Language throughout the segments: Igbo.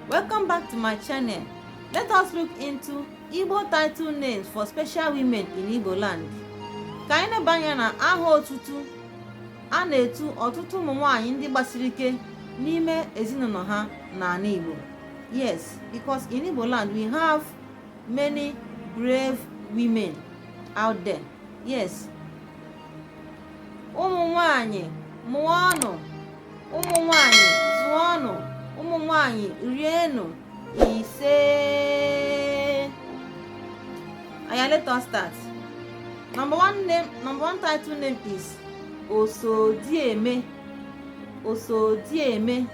Welcome back to my channel. Let us look into Igbo title names for special women in Igbo land. Ka anyị na-abanye na aha otutu a na-etu ọtụtụ ụmụ nwanyị ndị gbasiri ike n'ime ezinụlọ ha n'ala Igbo. Yes, because in Igbo land we have many brave women out there. Yes. Ụmụ nwanyị mụọnụ, ụmụ nwanyị zụọnụ, ụmụ nwanyị rienụ ise. Aya, let us start. Number one title name is Osodieme. Osodieme,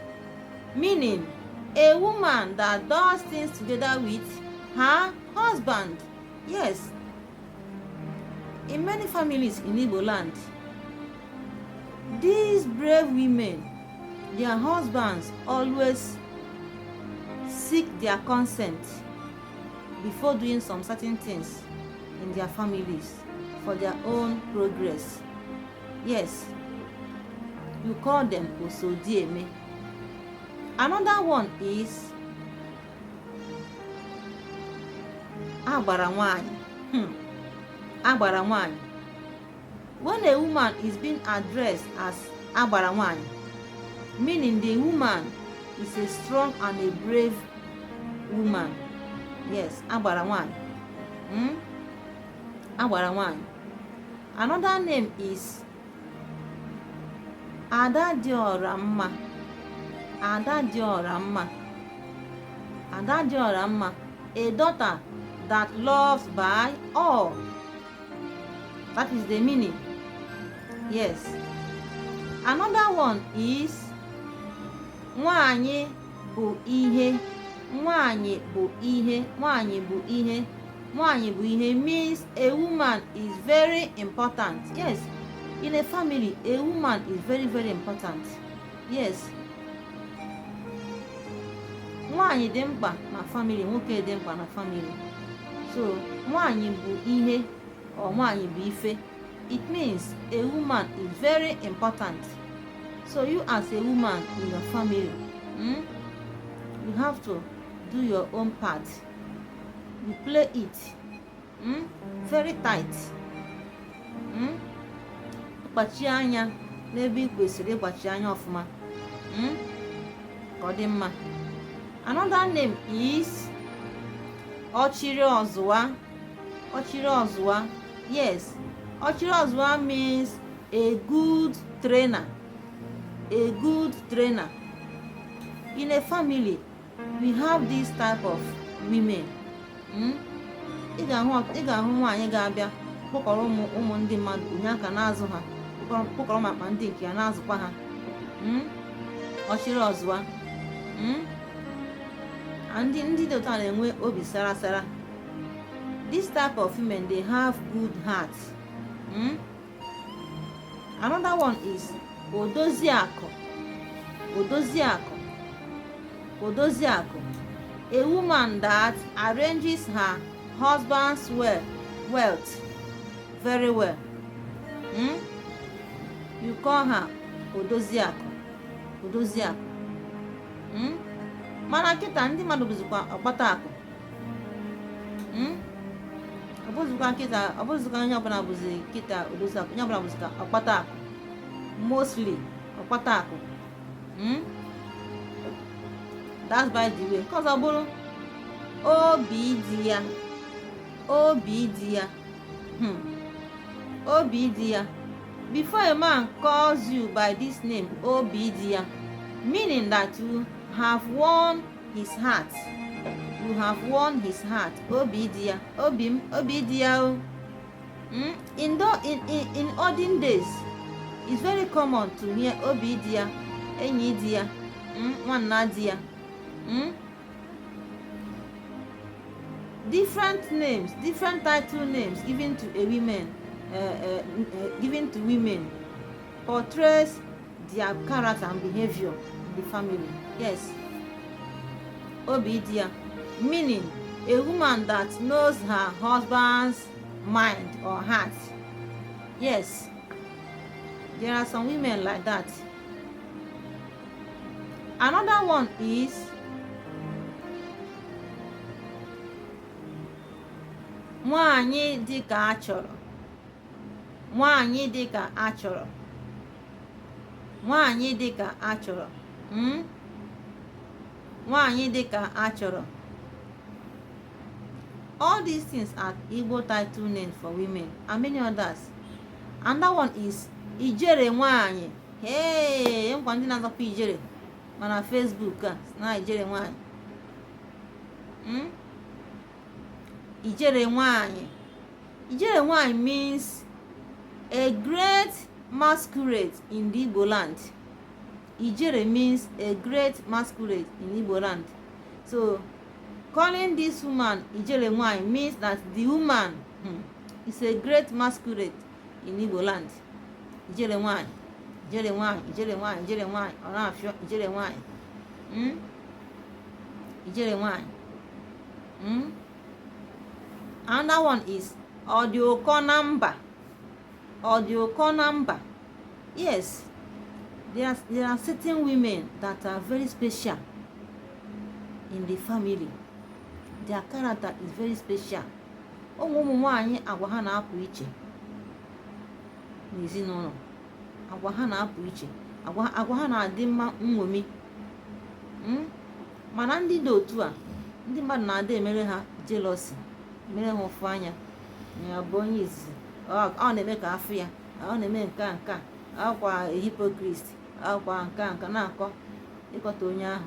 meaning a woman that does things together with her husband. Yes. In many families in Igbo land, these brave women, their husbands always seek their consent before doing some certain things in their families for their own progress. Yes, you call them Osodieme. Another one is Agbara nwanyị. Agbara nwanyị. When a woman is being addressed as Agbara nwanyị, meaning the woman is a strong and a brave woman. Yes, Agbara nwanyị. Agbara nwanyị. Another name is Ada Diora Mma. Ada Diora Mma. Ada Diora Mma, a daughter that loves by all. That is the meaning. Yes. Another one is Nwanyị bụ ihe. Nwanyị bụ ihe. Nwanyị bụ ihe. Nwanyị bụ ihe means a woman is very important. Yes. In a family, a woman is very, very important. Yes. Nwanyị dị mkpa na family, nwoke dị mkpa na family. So, nwanyị bụ ihe or nwanyị bụ ife, it means a woman is very important. So you as a woman in your family, you have to do your own part. You play it very tight. Ịkpachi anya n'ebe ị kwesịrị ịkpachi anya ọfụma ka ọ dị mma. Another name is Ochiri Ozuwa. Ochiri Ozuwa. Yes, Ochiri Ozuwa means a good trainer. A good trainer. In a family, we have this type of women. Ị ga-ahụ nwaanyị ga-abịa kpọkọrọ ụmụ ndị mmadụ onye aka na-azụ ha, kpọkọrọ maka ndị nke ya na-azụkwa ha. Ochiri Ozuwa. Ndị dị ụtọ na-enwe obi sara sara. This type of women, they have good hearts. Another one is Odoziakụ. Odoziakụ. Odoziakụ, a woman that arranges her husband's wealth very well. You call her Odoziakụ. Odoziakụ. Mana kịta ndị mmadụ bụzikwa ọkpata akụ. Ọbụzikwa onye ọbụla bụzi kịta Odoziakụ, onye ọbụla bụzikwa ọkpata akụ. Mostly ọkpata akụ. That's by the way. Cause ọ bụrụ obi dị ya. Obi dị ya. Obi dị ya. Before a man calls you by this name, obi dị ya, meaning that you have won his heart. You have won his heart. Obi dị ya. Obi dị ya. In olden days, it's very common to hear obi dị ya, enyi dị ya, nwanna dị ya. Different names, different title names given to a woman, given to women, portrays their character and behavior in the family. Yes. Obidia, meaning a woman that knows her husband's mind or heart. Yes. There are some women like that. Another one is nwaanyị dịka achọrọ, nwaanyị dịka achọrọ, nwaanyị dịka achọrọ, nwaanyị dịka achọrọ. All these things are Igbo title names for women and many others. Another one is ijere nwaanyị. Hey, nkwa ndị na-azọkwa ijere mana Facebook a na ijere nwaanyị. Ijere nwaanyị. Ijere nwaanyị means a great masquerade in the Igbo land. Ijere means a great masquerade in Igbo land. So calling this woman Ijere nwaanyị means that the woman is a great masquerade in Igbo land. Ijere nwaanyị, ijere nwaanyị, ijere nwaanyị, ijere nwaanyị, ọ na-afịọ ijere nwaanyị. Ijere nwaanyị. Another one is ọdịụkọ na mba. Ọdịụkọ na mba. Yes, there are certain women that are very special in the family. Their character is very special. Ụmụ nwaanyị agwa ha na-apụ iche n'ezinụlọ. Agwa ha na-apụ iche. Agwa ha na-adị mma nṅomi. Mana ndị dị otu a, ndị mmadụ na-adị emere ha jealousy, mere ha ụfụ anya. Ya bụ onye izizi, ọ na-eme ka afụ ya, ọ na-eme nke a, akwa hypocrite, akwa nke na-akọ ịkọta onye ahụ.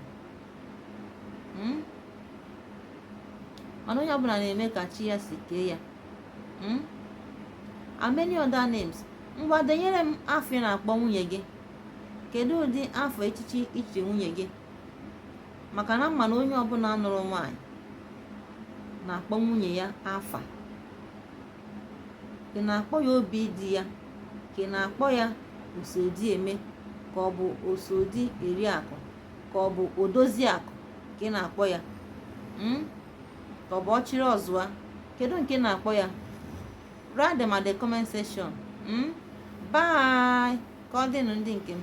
Mana onye ọbụla na-eme ka chi ya si kee ya. And many other names. Ngwa denyere m afọ ị na-akpọ nwunye gị. Kedu ụdị afọ echichi iche nwunye gị? Maka na mma na onye ọbụla nụrụ nwaanyị na-akpọ nwunye ya afa. Ị na-akpọ ya obi di ya, ka ị na-akpọ ya osodi eme, ka ọ bụ osodi eri akụ, ka ọ bụ odozi akụ ka ị na-akpọ ya, ka ọ bụ ọchịrị ọzụwa. Kedu nke na-akpọ ya? Write them at the comment section. Bye. Ka ọ dịnụ ndị nke m.